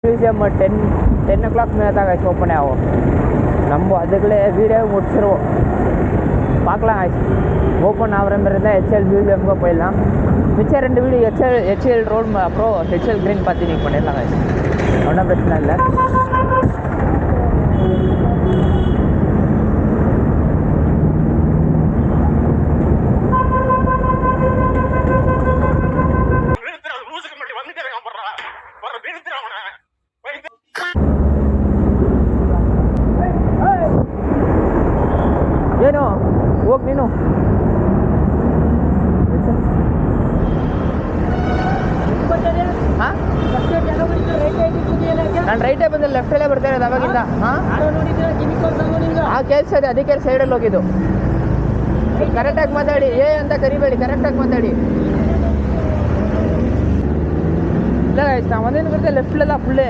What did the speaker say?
Museum 10 o'clock மேலே தான் காய்ச்சி ஓப்பன் ஆகும். நம்ம அதுக்குள்ளே வீடியோ முடிச்சிருவோம். பார்க்கலாம் காய்ச்சி ஓப்பன் ஆகிற மாதிரி இருந்தால் ஹெச்எல் மியூசியமுக்கு போயிடலாம். மிச்சம் 2 வீடியோ ஹெச்எல் ரோடு அப்புறம் ஹெச்எல் கிரீன் பார்த்து நீங்கள் பண்ணிடலாம் காய்ச்சி. ஒன்றும் பிரச்சனை இல்லை. ಏನು ಹೋಗಿ ನೀನು ಹಾಂ ನಾನು ರೈಟೇ ಬಂದಿಲ್ಲ, ಲೆಫ್ಟಲ್ಲೇ ಬರ್ತಾ ಇರೋದು ಅವಾಗಿಂದ. ಹಾಂ ಕೇಳಿಸ್ತಾ ಇದೆ, ಅದಕ್ಕೆ ಸೈಡಲ್ಲಿ ಹೋಗಿದ್ದು. ಕರೆಕ್ಟಾಗಿ ಮಾತಾಡಿ, ಅಂತ ಕರಿಬೇಡಿ, ಕರೆಕ್ಟಾಗಿ ಮಾತಾಡಿ. ಇಲ್ಲ ನಾವು ಒಂದೇನು ಬರುತ್ತೆ ಲೆಫ್ಟಲ್ಲೆಲ್ಲ ಫುಲ್ಲೇ